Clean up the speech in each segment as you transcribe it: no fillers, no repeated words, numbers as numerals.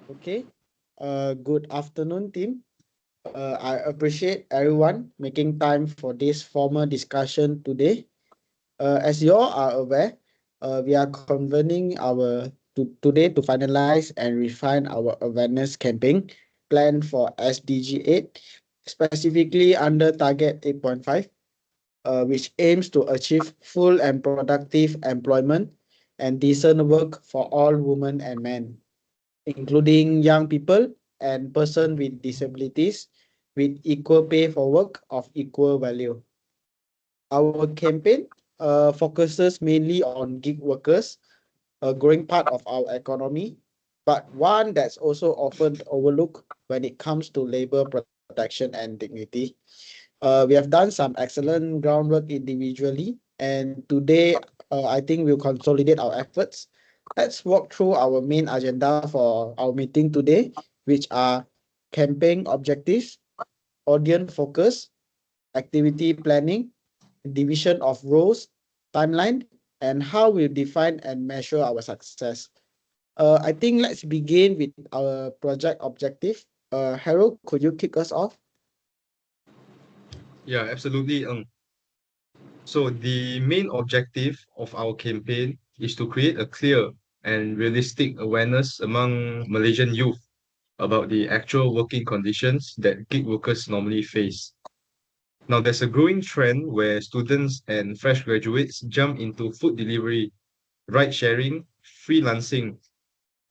Okay. Good afternoon, team. I appreciate everyone making time for this formal discussion today. As you all are aware, we are convening today to finalize and refine our awareness campaign plan for SDG 8, specifically under Target 8.5, which aims to achieve full and productive employment and decent work for all women and men, including young people and persons with disabilities, with equal pay for work of equal value. Our campaign focuses mainly on gig workers, a growing part of our economy, but one that's also often overlooked when it comes to labor protection and dignity. We have done some excellent groundwork individually, and today I think we'll consolidate our efforts. Let's walk through our main agenda for our meeting today, which are campaign objectives, audience focus, activity planning, division of roles, timeline, and how we define and measure our success. I think let's begin with our project objective. Harold, could you kick us off? Yeah, absolutely. So the main objective of our campaign is to create a clear and realistic awareness among Malaysian youth about the actual working conditions that gig workers normally face. Now, there's a growing trend where students and fresh graduates jump into food delivery, ride sharing, freelancing,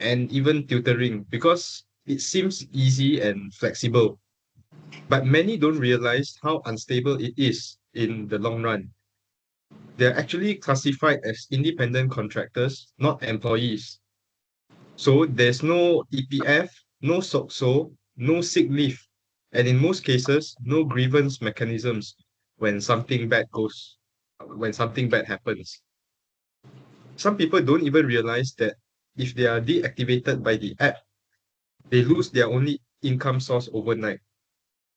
and even tutoring because it seems easy and flexible. But many don't realize how unstable it is in the long run. They're actually classified as independent contractors, not employees. So there's no EPF, no SOCSO, no sick leave, and in most cases, no grievance mechanisms when when something bad happens. Some people don't even realize that if they are deactivated by the app, they lose their only income source overnight.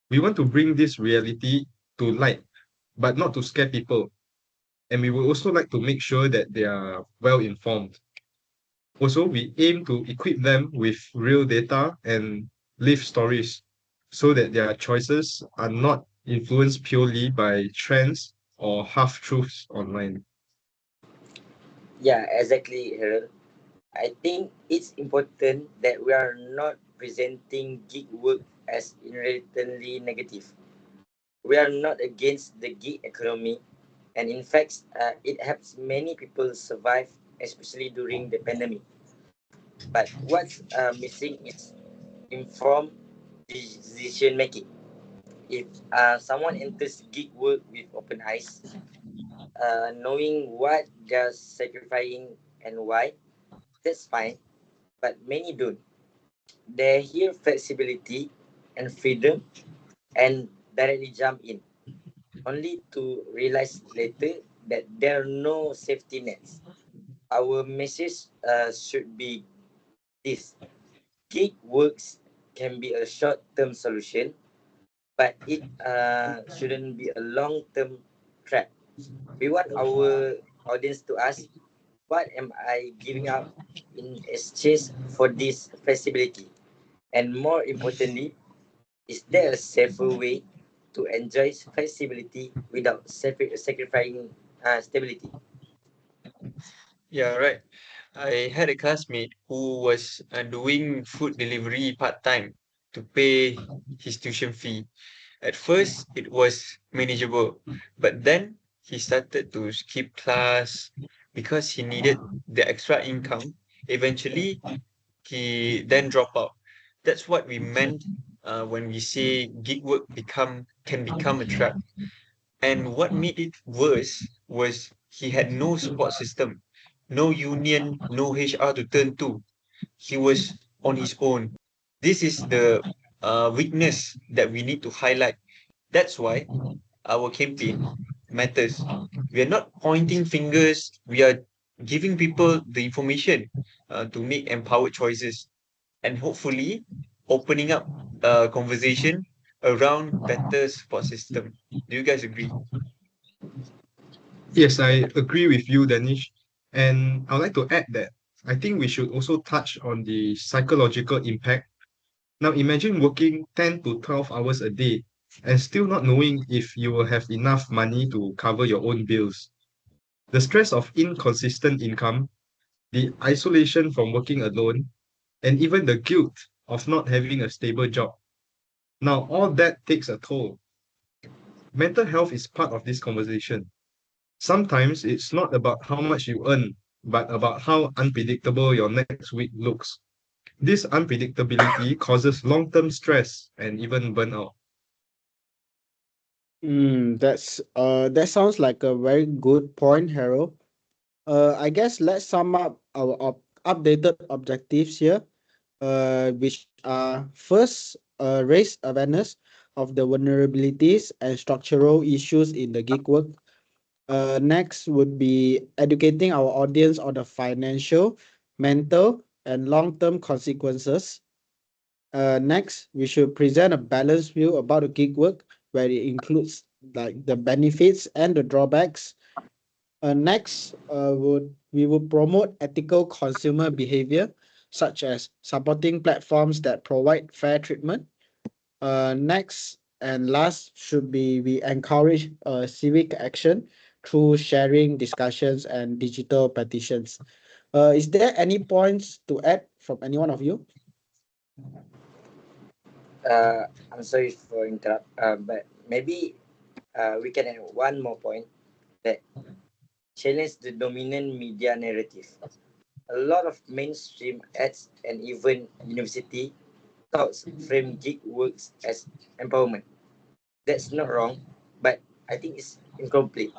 We want to bring this reality to light, but not to scare people. And we would also like to make sure that they are well informed. Also, we aim to equip them with real data and live stories so that their choices are not influenced purely by trends or half truths online. Yeah, exactly, Harold. I think it's important that we are not presenting gig work as inherently negative. We are not against the gig economy, and in fact, it helps many people survive, especially during the pandemic. But what's missing is informed decision making. If someone enters gig work with open eyes, knowing what they're sacrificing and why, that's fine. But many don't. They hear flexibility and freedom and directly jump in, only to realize later that there are no safety nets. Our message should be this: gig works can be a short term solution, but it shouldn't be a long term trap. We want our audience to ask, what am I giving up in exchange for this flexibility? And more importantly, is there a safer way to enjoy flexibility without sacrificing stability? Yeah, right. I had a classmate who was doing food delivery part-time to pay his tuition fee. At first, it was manageable, but then he started to skip class because he needed the extra income. Eventually, he then dropped out. That's what we meant when we say gig work can become a trap. And what made it worse was he had no support system, no union, no HR to turn to. He was on his own. This is the weakness that we need to highlight. That's why our campaign matters. We are not pointing fingers, we are giving people the information to make empowered choices and hopefully opening up a conversation around better support system. Do you guys agree? Yes, I agree with you, Danish. And I'd like to add that I think we should also touch on the psychological impact. Now imagine working 10 to 12 hours a day and still not knowing if you will have enough money to cover your own bills. The stress of inconsistent income, the isolation from working alone, and even the guilt of not having a stable job. Now, all that takes a toll. Mental health is part of this conversation. Sometimes it's not about how much you earn, but about how unpredictable your next week looks. This unpredictability causes long-term stress and even burnout. That sounds like a very good point, Harold. I guess let's sum up our updated objectives here, which are first, raise awareness of the vulnerabilities and structural issues in the gig work. Next would be educating our audience on the financial, mental, and long-term consequences. Next, we should present a balanced view about the gig work, where it includes like the benefits and the drawbacks. Next, would we would promote ethical consumer behavior, such as supporting platforms that provide fair treatment. Next and last should be we encourage civic action through sharing discussions and digital petitions. Is there any points to add from any one of you? I'm sorry for interrupt, but maybe we can add one more point that challenge the dominant media narrative. A lot of mainstream ads and even university talks frame gig works as empowerment. That's not wrong, but I think it's incomplete.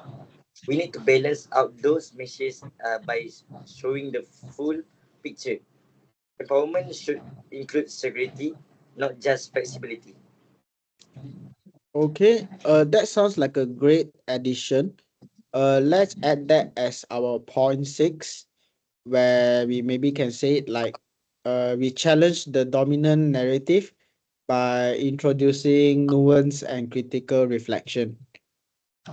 We need to balance out those messages by showing the full picture. Empowerment should include security, not just flexibility. Okay, that sounds like a great addition. Let's add that as our point six, where we maybe can say it like, we challenge the dominant narrative by introducing nuance and critical reflection.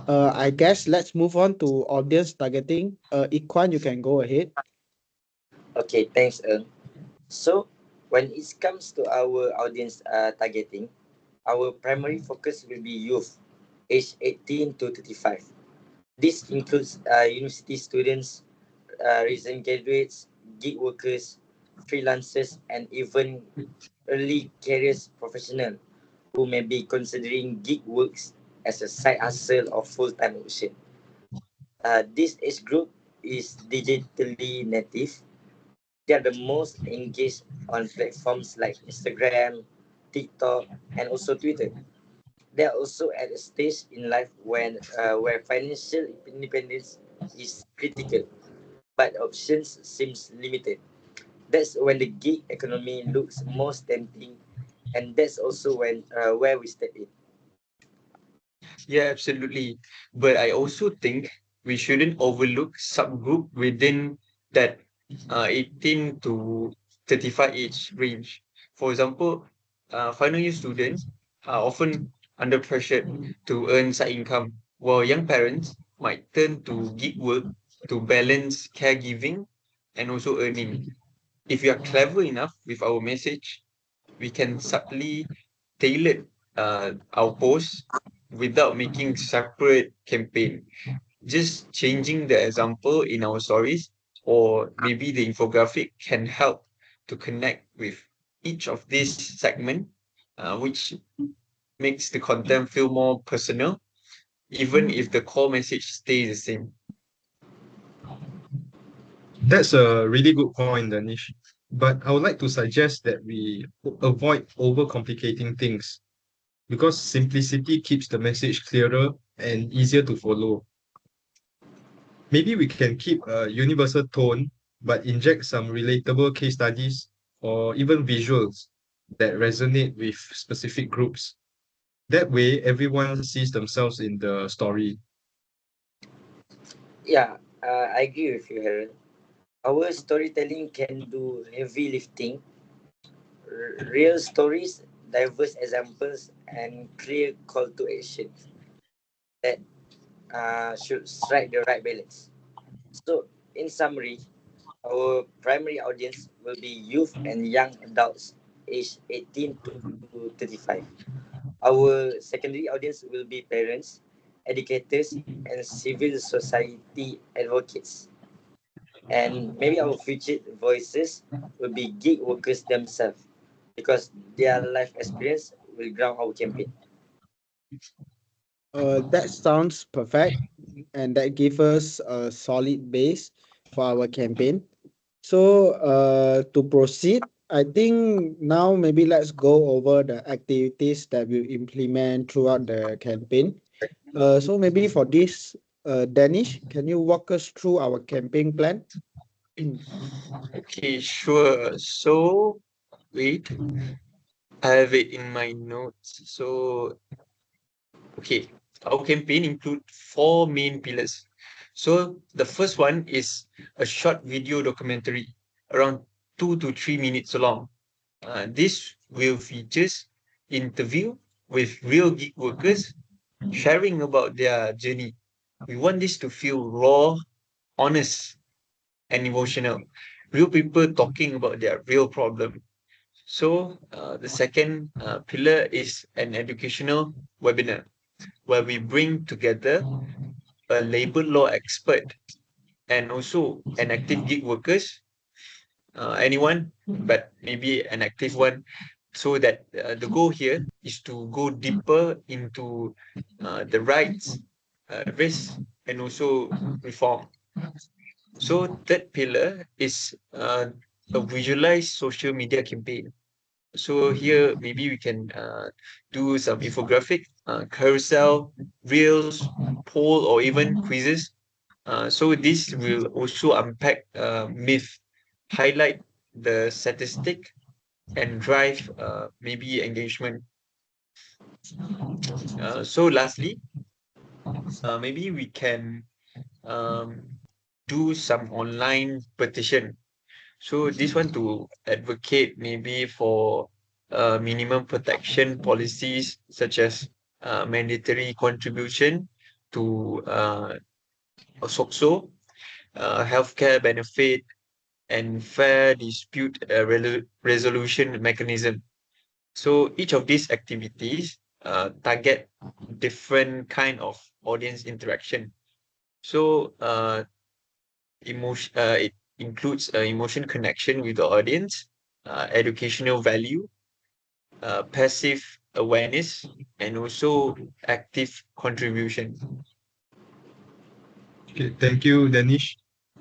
I guess let's move on to audience targeting. Ikwan, you can go ahead. Okay, thanks, Earl. So, when it comes to our audience targeting, our primary focus will be youth, aged 18 to 35. This includes university students, recent graduates, gig workers, freelancers, and even early careers professional who may be considering gig works as a side hustle or full-time option. This age group is digitally native. They are the most engaged on platforms like Instagram, TikTok, and also Twitter. They are also at a stage in life when where financial independence is critical, but options seems limited. That's when the gig economy looks most tempting, and that's also when where we step in. Yeah, absolutely. But I also think we shouldn't overlook subgroup within that 18 to 35 age range. For example, final year students are often under pressure to earn side income, while young parents might turn to gig work to balance caregiving and also earning. If we are clever enough with our message, we can subtly tailor our posts without making separate campaign. Just changing the example in our stories or maybe the infographic can help to connect with each of these segment, which makes the content feel more personal, even if the core message stays the same. That's a really good point, Danish. But I would like to suggest that we avoid overcomplicating things because simplicity keeps the message clearer and easier to follow. Maybe we can keep a universal tone, but inject some relatable case studies or even visuals that resonate with specific groups. That way, everyone sees themselves in the story. Yeah, I agree with you, Harold. Our storytelling can do heavy lifting. Real stories, diverse examples, and clear call to action that should strike the right balance. So, in summary, Our primary audience will be youth and young adults aged 18 to 35. Our secondary audience will be parents, educators, and civil society advocates. And maybe our featured voices will be gig workers themselves because their life experience will ground our campaign. That sounds perfect, and that gives us a solid base for our campaign. So, to proceed, I think now maybe let's go over the activities that we implement throughout the campaign. So maybe for this, Danish, can you walk us through our campaign plan? Okay, sure. So, wait, I have it in my notes. So, okay, our campaign include four main pillars. So, the first one is a short video documentary, around 2 to 3 minutes long. This will features interview with real gig workers sharing about their journey. We want this to feel raw, honest, and emotional. Real people talking about their real problem. So the second pillar is an educational webinar where we bring together a labor law expert and also an active gig workers, anyone, but maybe an active one, so that the goal here is to go deeper into the rights, risks, and also reform. So third pillar is a visualized social media campaign. So here maybe we can do some infographic, carousel, reels, poll, or even quizzes. So this will also unpack myth, highlight the statistic, and drive maybe engagement. So lastly, maybe we can um, do some online petition. So this one to advocate maybe for minimum protection policies such as mandatory contribution to SOCSO, healthcare benefit, and fair dispute resolution mechanism. So each of these activities target different kind of audience interaction. So it includes emotion connection with the audience, educational value, passive awareness, and also active contribution. Okay, thank you, Danish.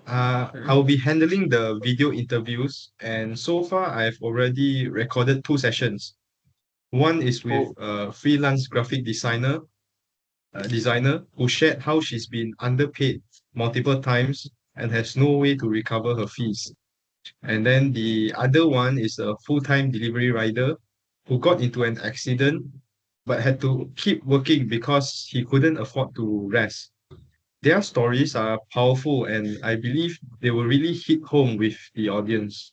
Mhm. I'll be handling the video interviews, and so far I've already recorded two sessions. One is with Oh, a freelance graphic designer who shared how she's been underpaid multiple times and has no way to recover her fees. And then the other one is a full-time delivery rider who got into an accident but had to keep working because he couldn't afford to rest. Their stories are powerful and I believe they will really hit home with the audience.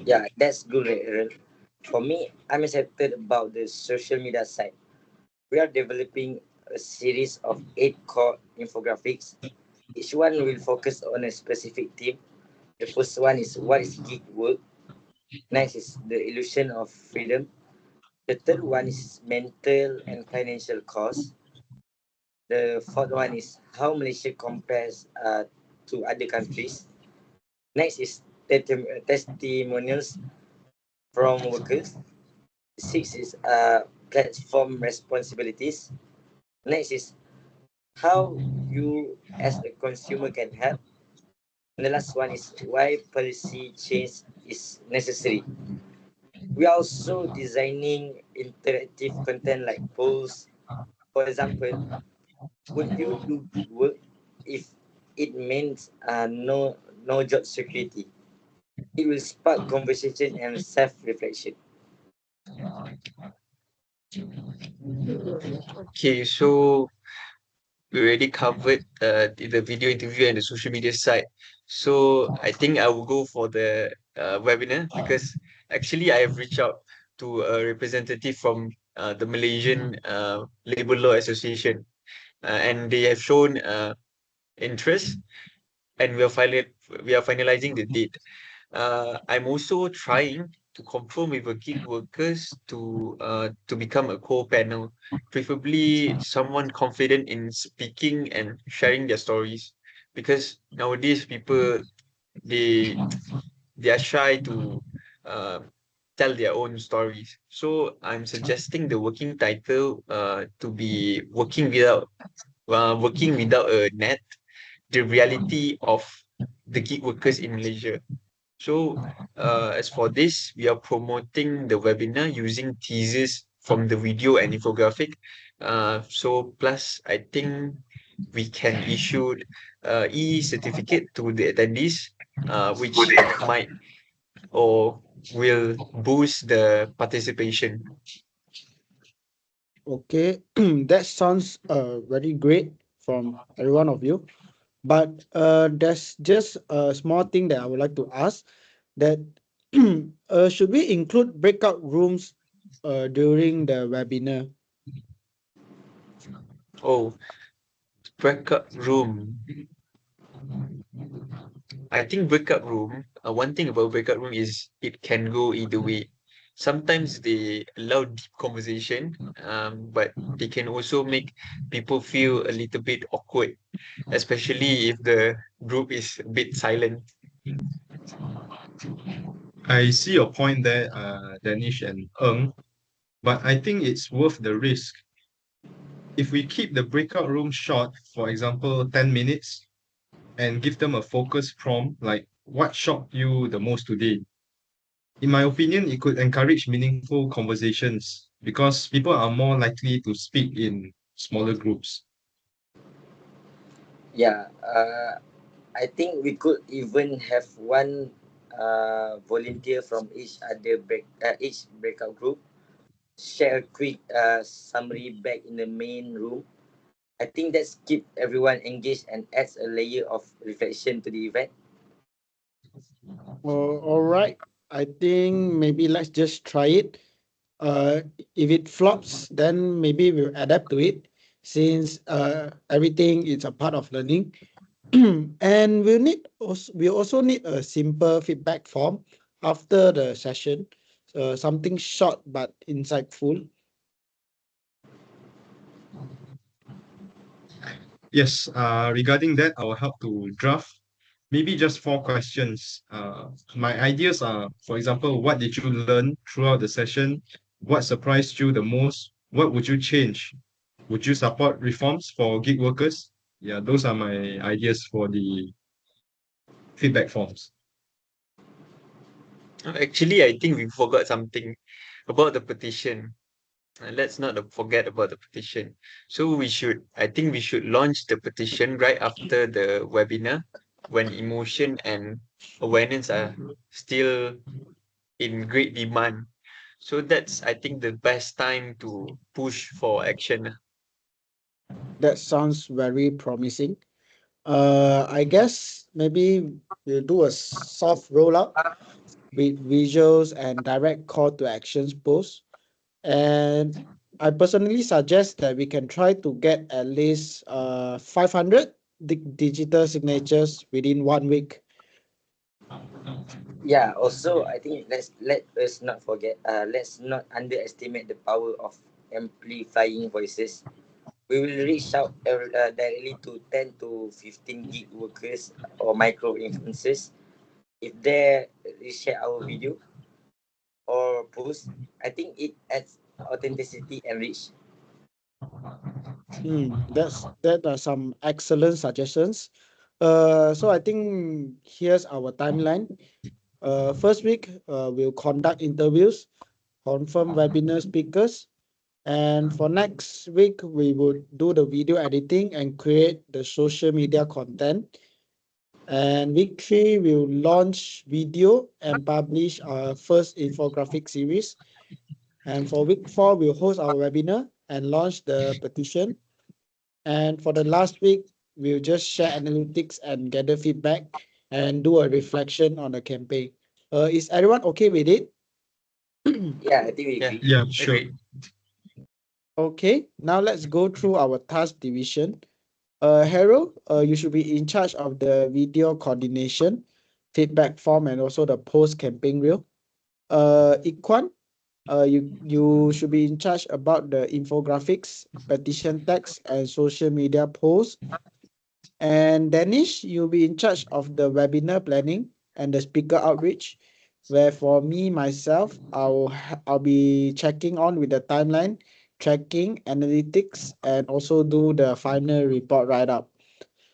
Yeah, that's good, Aaron. For me, I'm excited about the social media side. We are developing a series of 8 core infographics. Each one will focus on a specific theme. The first one is what is gig work. Next is the illusion of freedom. The third one is mental and financial cost. The fourth one is how Malaysia compares to other countries. Next is testimonials from workers. Six is platform responsibilities. Next is how you as a consumer can help. And the last one is why policy change is necessary. We are also designing interactive content like polls. For example, would you do gig work if it means no job security? It will spark conversation and self-reflection. okay. So we already covered the video interview and the social media side. So I think I will go for the webinar because actually I have reached out to a representative from the Malaysian Labour Law Association, and they have shown interest. and we are finalizing the date. I'm also trying to confirm with the gig workers to become a co-panel, preferably someone confident in speaking and sharing their stories, because nowadays people they they are shy to uh, tell their own stories. So I'm suggesting the working title to be working without a net, the reality of the gig workers in Malaysia. So, as for this, we are promoting the webinar using teasers from the video and infographic. So plus, I think we can issue e-certificate to the attendees, which might or will boost the participation. Okay, that sounds very great from every one of you. But there's just a small thing that I would like to ask that should we include breakout rooms during the webinar? Oh, breakout room. I think breakout room, one thing about breakout room is it can go either way. Sometimes they allow deep conversation, but they can also make people feel a little bit awkward, especially if the group is a bit silent. I see your point there, Danish and Eng, but I think it's worth the risk. If we keep the breakout room short, for example, 10 minutes, and give them a focus prompt like what shocked you the most today, in my opinion, it could encourage meaningful conversations because people are more likely to speak in smaller groups. Yeah, I think we could even have one volunteer from each breakout group share a quick summary back in the main room. I think that's keep everyone engaged and adds a layer of reflection to the event. All right, I think maybe let's just try it. If it flops, then maybe we'll adapt to it since everything is a part of learning. And we also need a simple feedback form after the session, something short but insightful. Yes, regarding that, I will help to draft maybe just 4 questions. My ideas are, for example, what did you learn throughout the session? What surprised you the most? What would you change? Would you support reforms for gig workers? Yeah, those are my ideas for the feedback forms. Actually, I think we forgot something about the petition. Let's not forget about the petition. So I think we should launch the petition right after the webinar when emotion and awareness are still in great demand. So that's, I think, the best time to push for action. That sounds very promising. I guess maybe we'll do a soft rollout with visuals and direct call to actions posts. And I personally suggest that we can try to get at least 500 digital signatures within 1 week. Yeah, also I think let us not forget let's not underestimate the power of amplifying voices. We will reach out directly to 10 to 15 gig workers or micro influencers. If they share our video or post, I think it adds authenticity and reach. That are some excellent suggestions. So I think here's our timeline. First week, we'll conduct interviews, confirm webinar speakers, and for next week, we would do the video editing and create the social media content. And week 3, we'll launch video and publish our first infographic series. And for week 4, we'll host our webinar and launch the petition. And for the last week, we'll just share analytics and gather feedback and do a reflection on the campaign. Is everyone okay with it? Yeah, I think we Yeah, agree. Yeah, sure. agreed. Okay, now let's go through our task division. Harold, you should be in charge of the video coordination, feedback form, and also the post campaign reel. IQHWAN, you should be in charge about the infographics, petition text, and social media posts. And Danish, you'll be in charge of the webinar planning and the speaker outreach. Where for me myself, I'll be checking on with the timeline, tracking, analytics, and also do the final report write up.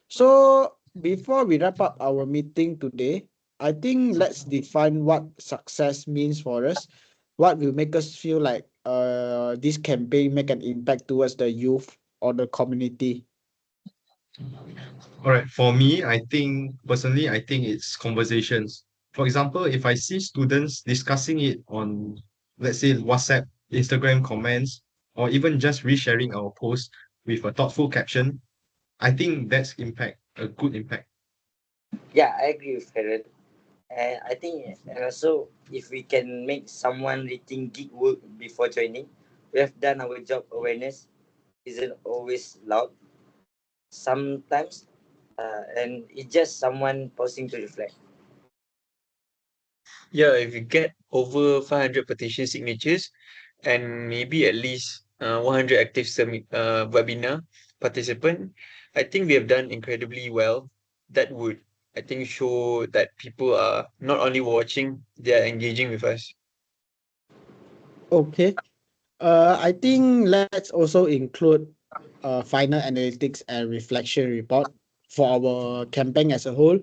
So before we wrap up our meeting today, I think let's define what success means for us. What will make us feel like this campaign make an impact towards the youth or the community. All right, for me, I think it's conversations. For example, if I see students discussing it on, let's say, WhatsApp, Instagram comments, or even just resharing our post with a thoughtful caption, I think that's a good impact. Yeah, I agree with Harold. And I think, and also, if we can make someone rethink gig work before joining, we have done our job. Awareness isn't always loud. Sometimes, and it's just someone pausing to reflect. Yeah, if we get over 500 petition signatures and maybe at least 100 active webinar participant, I think we have done incredibly well. That would, I think, show that people are not only watching, they are engaging with us. Okay. I think let's also include final analytics and reflection report for our campaign as a whole.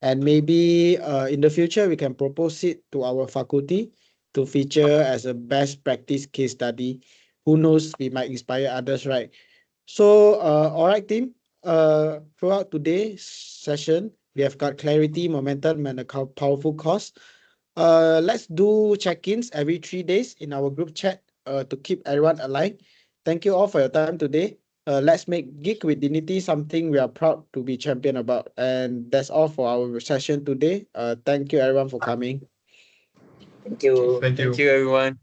And maybe in the future, we can propose it to our faculty to feature as a best practice case study. Who knows, we might inspire others, right? So, all right, team. Throughout today's session, we have got clarity, momentum, and a powerful cause. Let's do check-ins every 3 days in our group chat to keep everyone aligned. Thank you all for your time today. Let's make Geek with Dignity something we are proud to be champion about. And that's all for our session today. Thank you everyone for coming. Thank you. Thank you. Thank you, everyone.